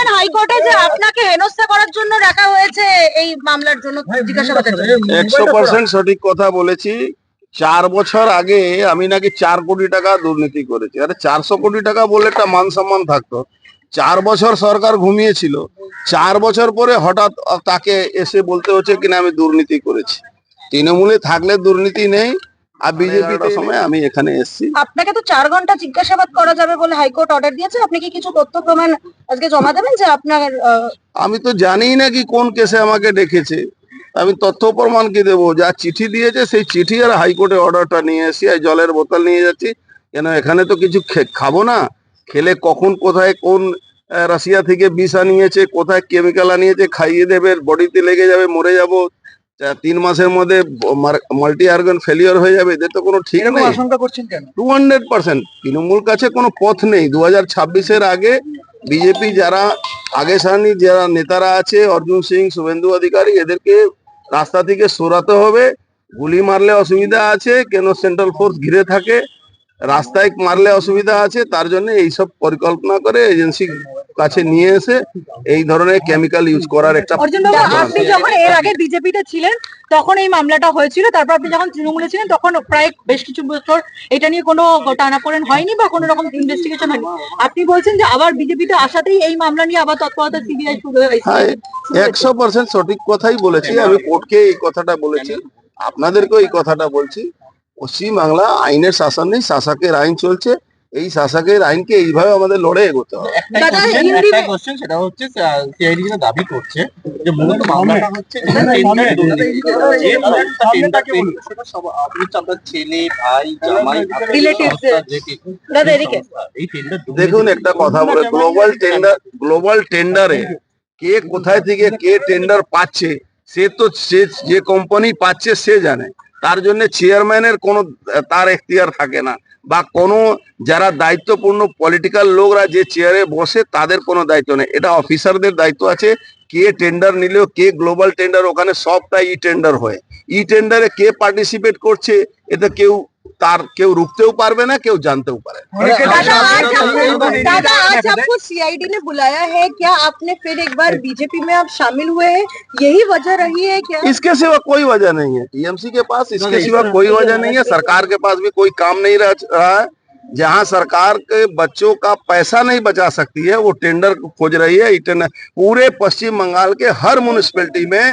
বললেন হাইকোর্টে যে আপনাকে হেনস্থা করার জন্য রাখা হয়েছে এই মামলার জন্য জিজ্ঞাসাবাদের জন্য। 100% সঠিক কথা বলেছি। 4 বছর আগে আমি নাকি 4 কোটি টাকা দুর্নীতি করেছি। আরে 400 কোটি টাকা বলে একটা মান সম্মান থাকতো। 4 বছর সরকার ঘুমিয়েছিল, 4 বছর পরে হঠাৎ তাকে এসে বলতে হচ্ছে কিনা আমি দুর্নীতি করেছি। তৃণমূলে থাকলে দুর্নীতি নেই, আর বিজেপিতে সময় আমি এখানে এসেছি। আপনাকে তো 4 ঘন্টা জিজ্ঞাসাবাদ করা যাবে বলে হাইকোর্ট অর্ডার দিয়েছে, আপনি কি কিছু তথ্য প্রমাণ আজকে জমা দেবেন যে আপনার আমি তো জানি না কি কোন কেসে আমাকে ডেকেছে, আমি তথ্য প্রমাণ কি দেবো? যা চিঠি দিয়েছে সেই চিঠি আর হাইকোর্টে অর্ডারটা নিয়ে এসি, আর জলের বোতল নিয়ে যাচ্ছি। কেন এখানে তো কিছু খাবো না, খেলে কখন কোথায় কোন রাশিয়া থেকে বিষ আনিয়েছে, কোথায় কেমিক্যাল আনিয়েছে, খাইয়ে দেবে, বডিতে লেগে যাবে, মরে যাব, 3 মাসের মধ্যে মাল্টি অর্গান ফেলিওর হয়ে যাবে, এদের তো কোনো ঠিক নেই। আশঙ্কা করছেন কেন? 200% তৃণমূল কাছে কোনো পথ নেই। 2026-এর আগে বিজেপি যারা আগে সারণী যারা নেতারা আছে, অর্জুন সিং, শুভেন্দু অধিকারী, এদেরকে রাস্তা থেকে সরাতে হবে। গুলি মারলে অসুবিধা আছে, কেন সেন্ট্রাল ফোর্স ঘিরে থাকে, রাস্তায় মারলে অসুবিধা আছে, তার জন্য এইসব পরিকল্পনা করে এজেন্সি কাছে নিয়ে এসে এই ধরনের কেমিক্যাল ইউজ করার একটা। আপনি যখন এর আগে বিজেপিতে ছিলেন তখন এই মামলাটা হয়েছিল, তারপর আপনি যখন তৃণমূলে ছিলেন তখন প্রায় বেশ কিছু বছর এটা নিয়ে কোনো টানাপোড়েন হয়নি বা কোনো রকম ইনভেস্টিগেশন হয়নি। আপনি বলছেন যে আবার বিজেপিতে আসাতেই এই মামলা নিয়ে আবার তৎপরতা সিবিআই শুরু হয়েছে। হ্যাঁ, 100% সঠিক কথাই বলেছি। আমি কোর্টকে এই কথাটা বলেছি, আপনাদেরকেও এই কথাটা বলছি। পশ্চিমবাংলা আইনের শাসন নেই, শাসকের আইন চলছে। এই শাসকের আইনকে এইভাবে আমাদের লড়ে এগোতে হবে। একটা কোশ্চেন, সেটা হচ্ছে সিআইডি যেটা দাবি করছে যে মূলত মামলাটা হচ্ছে ছেলে, ভাই, জামাই, দেখুন একটা কথা বলে, গ্লোবাল টেন্ডারে কে কোথায় থেকে কে টেন্ডার পাচ্ছে, সে তো যে কোম্পানি পাচ্ছে সে জানে। তার জন্য চেয়ারম্যানের কোনো তার এখতিয়ার থাকে না, বা কোনো যারা দায়িত্বপূর্ণ পলিটিক্যাল লোকরা যে চেয়ারে বসে তাদের কোনো দায়িত্ব নেই। এটা অফিসারদের দায়িত্ব আছে। কে টেন্ডার নিলেও, কে গ্লোবাল টেন্ডার, ওখানে সবটাই ই টেন্ডার হয়। ই টেন্ডারে কে পার্টিসিপেট করছে এটা কেউ রুখতেও পারবে না, কেউ জানতেও পারে। दादा आज आपको सीआईडी ने बुलाया है, क्या आपने फिर एक बार बीजेपी में आप शामिल हुए हैं, यही वजह रही है क्या? इसके सिवा कोई वजह नहीं है। टीएमसी के पास इसके सिवा कोई वजह नहीं है। सरकार के पास भी कोई काम नहीं रहा है। जहां सरकार के बच्चों का पैसा नहीं बचा सकती है, वो टेंडर खोज रही है। पूरे पश्चिम बंगाल के हर म्युनिसिपैलिटी में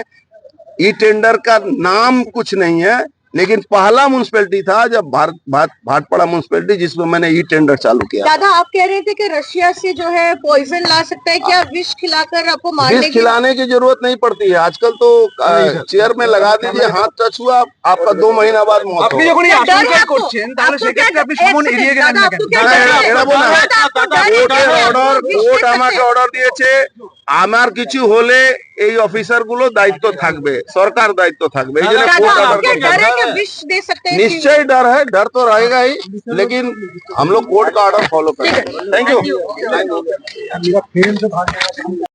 ई टेंडर का नाम कुछ नहीं है, लेकिन पहला म्युनिसिपैलिटी था जब भाटपाड़ा म्युनिसिपैलिटी, जिसमें मैंने ई टेंडर चालू किया। दादा आप कह रहे थे कि रशिया से जो है पॉइजन ला सकता है, क्या विष खिलाकर आपको मारने विष खिलाने की जरूरत नहीं पड़ती है। आजकल तो चेयर में लगा दीजिए, हाथ टच हुआ आपका 2 महीना बाद मौत আপনি যখন এই আশঙ্কা করছেন তাহলে সেক্ষেত্রে আপনি সুমন এড়িয়ে গেলেন না কেন? কোর্ট আমাকে অর্ডার দিয়েছে, আমার কিছু হলে এই অফিসার গুলো দায়িত্ব থাকবে, সরকার দায়িত্ব থাকবে। এই জন্য কোর্ট ऑर्डर विष दे सकते हैं? निश्चय डर है, डर तो रहेगा ही, लेकिन हम लोग कोर्ट का ऑर्डर फॉलो करेंगे। Thank you.